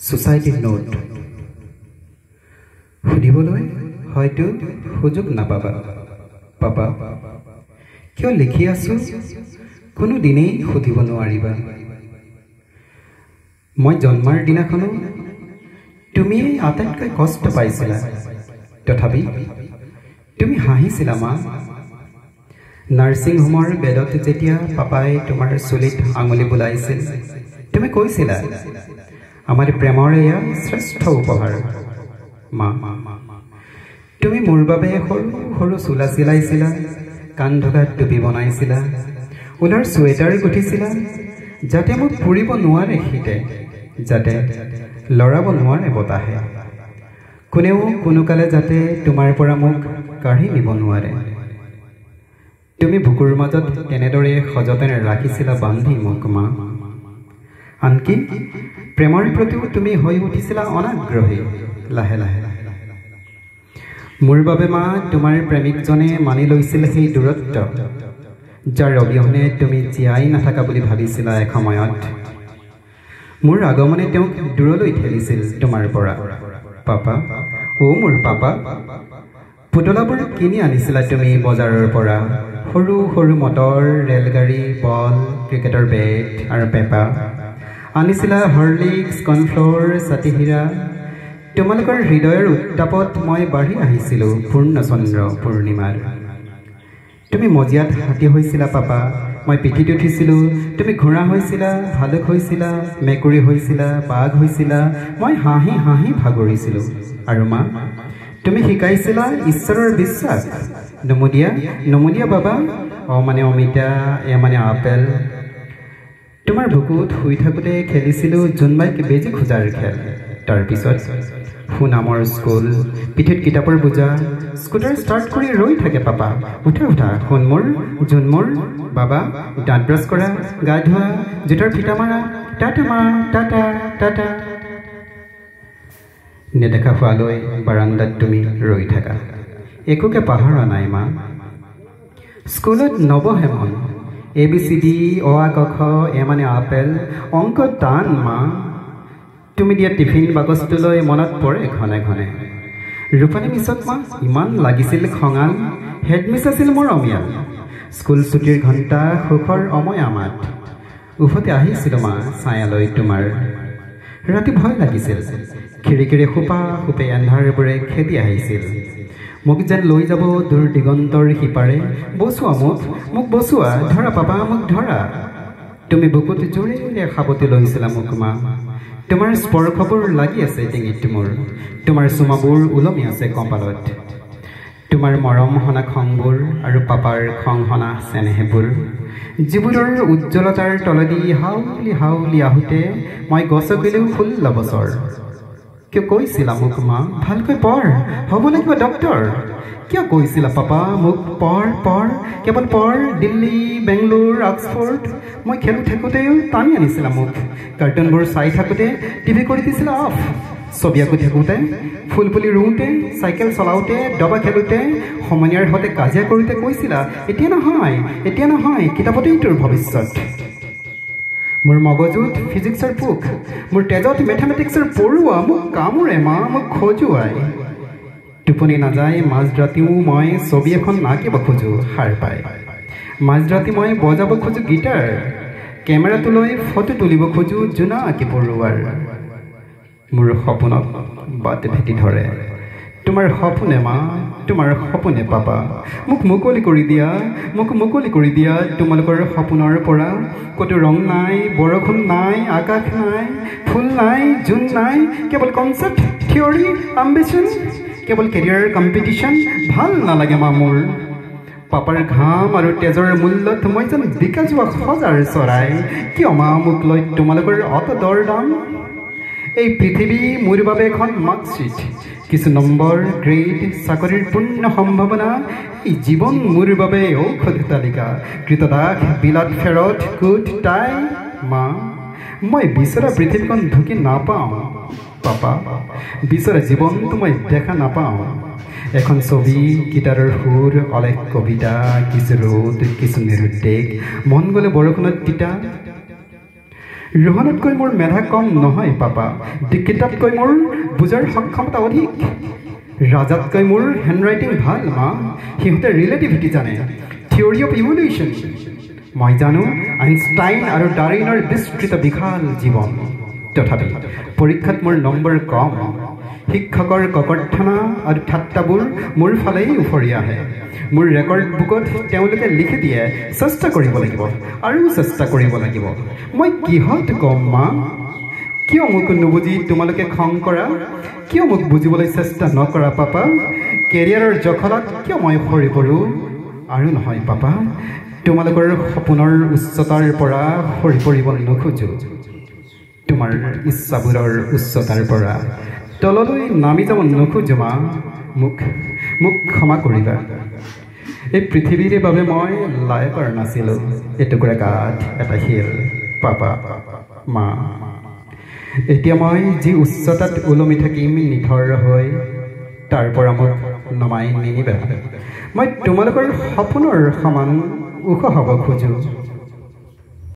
Society note সুধিবলৈ হয়তো সুযোগ নাপাবা পাপা কিয় লিখি আছো কোনো দিনেই সুধিব নোৱাৰিবা মই জন্মৰ দিনাখনো তুমি আটাইতকৈ কষ্ট পাইছিলা তথাপি তুমি হাঁহিছিলা মা নাৰ্ছিং হোমৰ বেডত যেতিয়া পাপাই তোমাৰ চুলিত আঙুলি বুলাইছিল তুমি কৈছিলা আমাৰ প্ৰেমৰ এয়া শ্ৰেষ্ঠ উপহাৰ মা তুমি মোৰ বাবে সৰু সৰু চুলা চিলাইছিলা কাণ ঢকা টুপি বনাইছিলা উলাৰ চুৱেটাৰ গুঠিছিলা যাতে মোক পুৰিব নোৱাৰে শীতে যাতে লৰাব নোৱাৰে বতাহে কোনেও কোনোকালে যাতে তোমাৰ পৰা মোক কাঢ়ি নিব নোৱাৰে তুমি বুকুৰ মাজত কেনেদৰে সযতনে ৰাখিছিলা বান্ধি মোক মা আনকি প্ৰেমৰ প্ৰতিও তুমি হৈ উঠিছিলা অনাগ্ৰহী লাহে লাহে মোৰ বাবে মা তোমাৰ প্ৰেমিকজনে মানি লৈছিল সেই দূৰত্ব যাৰ অবিহনে তুমি জীয়াই নাথাকা বুলি ভাবিছিলা এসময়ত মোৰ আগমনে তেওঁক দূৰলৈ ঠেলিছিল তোমাৰ পৰা পাপা মোৰ পাপা পুতলাবোৰ কিনি আনিছিলা তুমি বজাৰৰ পৰা সৰু সৰু মটৰ ৰেলগাড়ী বল ক্ৰিকেটৰ বেট আৰু পেপা আনিছিলা হৰলিক্স কৰ্ণফ্ল'ৰ ছাতিহীৰা তোমালোকৰ হৃদয়ৰ উত্তাপত মই বাঢ়ি আহিছিলোঁ পূৰ্ণচন্দ্ৰ পূৰ্ণিমাৰ তুমি মজিয়াত হাতী হৈছিলা পাপা মই পিঠিত উঠিছিলোঁ তুমি ঘোঁৰা হৈছিলা ভালুক হৈছিলা মেকুৰী হৈছিলা বাঘ হৈছিলা মই হাঁহি হাঁহি ভাগৰিছিলোঁ আৰু মা তুমি শিকাইছিলা ঈশ্বৰৰ বিশ্বাস নমুদিয়া নমুদিয়া বাবা মানে অমিতা মানে আপেল তোমাৰ বুকুত শুই থাকোঁতে খেলিছিলোঁ জোনবাইক বেজি খোজাৰ খেল তাৰপিছত সুনামৰ স্কুল পিঠিত কিতাপৰ বোজা স্কুটাৰ ষ্টাৰ্ট কৰি ৰৈ থাকে পাপা উঠা উঠা সোণমোৰ জোনমোৰ বাবা দাঁত ব্ৰাছ কৰা গা ধোৱা জোতাৰ ফিটা মাৰা টাটা মা টাটা টাটা নেদেখা হোৱালৈ বাৰান্দাত তুমি ৰৈ থাকা একোকে পাহৰা নাই মা স্কুলত নবহে মন ABCD অ আ ক খ মানে আপেল অংক টান মা তুমি দিয়া টিফিন বাকচটোলৈ মনত পৰে ঘনে ঘনে ৰূপানী মিছত মা ইমান লাগিছিল খঙাল হেডমিছ আছিল মোৰ অমিয়াল স্কুল ছুটিৰ ঘণ্টা সুখৰ অময়ামাত উভতি আহিছিলোঁ মা ছায়ালৈ তোমাৰ ৰাতি ভয় লাগিছিল খিৰিকীৰে সোপা সোপে এন্ধাৰবোৰে খেদি আহিছিল মোক যেন লৈ যাব দূৰ দিগন্তৰ সিপাৰে বচোৱা মোক বচোৱা ধৰা পাপা মোক ধৰা তুমি বুকুত জোৰেৰে সাৱটি লৈছিলা মোক মা তোমাৰ স্পৰ্শবোৰ লাগি আছে ডিঙিত মোৰ তোমাৰ চুমাবোৰ ওলমি আছে কপালত তোমাৰ মৰম হনা খংবোৰ আৰু পাপাৰ খং হনা চেনেহবোৰ যিবোৰৰ উজ্জ্বলতাৰ তলেদি হাউলি হাউলি আহোঁতে মই গছকিলেও 16 বছৰ কিয় কৈছিলা মোক মা ভালকৈ পঢ় হ'ব লাগিব ডক্টৰ কিয় কৈছিলা পাপা মোক পঢ় কেৱল পঢ় দিল্লী বেংগলোৰ অক্সফৰ্ড মই খেলি থাকোঁতেও টানি আনিছিলা মোক কাৰ্টুনবোৰ চাই থাকোঁতে টিভি কৰি দিছিলা অফ ছবি আঁকি থাকোঁতে ফুল পুলি ৰুওঁতে চাইকেল চলাওঁতে ডবা খেলোঁতে সমনীয়াৰ সৈতে কাজিয়া কৰোঁতে কৈছিলা এতিয়া নহয় কিতাপতেই তোৰ ভৱিষ্যত মোৰ মগজুত ফিজিক্সৰ পোক মোৰ তেজত মেথমেটিক্সৰ পৰুৱা মোক কামোৰে মা মোক খজুৱাই টোপনি নাযায় মাজৰাতিও মই ছবি এখন আঁকিব খোজোঁ সাৰ পাই মাজৰাতি মই বজাব খোজোঁ গীটাৰ কেমেৰাটো লৈ ফটো তুলিব খোজোঁ জোনাকী পৰুৱাৰ মোৰ সপোনক বাট ভেটি ধৰে তোমাৰ সপোনে মা তোমাৰ সপোনে পাপা মোক মুকলি কৰি দিয়া তোমালোকৰ সপোনৰ পৰা ক'তো ৰং নাই বৰষুণ নাই আকাশ নাই ফুল নাই জোন নাই কেৱল কনচেপ্ট থিয়ৰী এম্বিশ্যন কেৱল কেৰিয়াৰ কম্পিটিশ্যন ভাল নালাগে মা মোৰ পাপাৰ ঘাম আৰু তেজৰ মূল্যত মই যেন বিকা যোৱা সজাৰ চৰাই কিয় মা মোক লৈ তোমালোকৰ অত দৰ দাম এই পৃথিৱী মোৰ বাবে এখন মাৰ্কশ্বিট কিছু নম্বৰ গ্ৰেড চাকৰিৰ পূৰ্ণ সম্ভাৱনা এই জীৱন মোৰ বাবে ঔষধ তালিকা কৃতদাস বিলাত ফেৰত কুট টাই মা মই বিচৰা পৃথিৱীখন ঢুকি নাপাওঁ পাপা বিচৰা জীৱনটো মই দেখা নাপাওঁ এখন ছবি গীটাৰৰ সুৰ অলেখ কবিতা কিছু ৰ'দ কিছু নিৰুদ্দেশ মন গ'লে বৰষুণত তিতা ৰোহনতকৈ মোৰ মেধা কম নহয় পাপা, দীক্ষিতাতকৈ মোৰ বুজাৰ সক্ষমতা অধিক, ৰাজাতকৈ মোৰ হেণ্ডৰাইটিং ভাল মা, সিহঁতে ৰিলেটিভিটি জানে, থিয়ৰী অফ ইভলিউশ্যন। মই জানো আইনষ্টাইন আৰু ডাৰ্উইনৰ বিস্তৃত বিশাল জীৱন, তথাপি পৰীক্ষাত মোৰ নম্বৰ কম। শিক্ষকৰ ককৰ্থনা আৰু ঠাট্টাবোৰ মোৰ ফালেই উফৰি আহে। মোৰ ৰেকৰ্ড বুকত তেওঁলোকে লিখি দিয়ে চেষ্টা কৰিব লাগিব আৰু চেষ্টা কৰিব লাগিব। মই কিহত কম মা? কিয় মোক নুবুজি তোমালোকে খং কৰা? কিয় মোক বুজিবলৈ চেষ্টা নকৰা পাপা? কেৰিয়াৰৰ জখলাত কিয় মই সৰি পৰোঁ? আৰু নহয় পাপা, তোমালোকৰ সপোনৰ উচ্চতাৰ পৰা সৰি পৰিব নোখোজো, তোমাৰ ইচ্ছাবোৰৰ উচ্চতাৰ পৰা তললৈ নামি যাব নোখোজো মা। মোক ক্ষমা কৰিবা। এই পৃথিৱীৰ বাবে মই লায়কৰ নাছিলোঁ, এটুকুৰা কাঠ, এটা শিল পাপা মা। এতিয়া মই যি উচ্চতাত ওলমি থাকিম নিথৰ হৈ, তাৰ পৰা মোক নমাই নিনিবা। মই তোমালোকৰ সপোনৰ সমান ওখ হ'ব খোজো।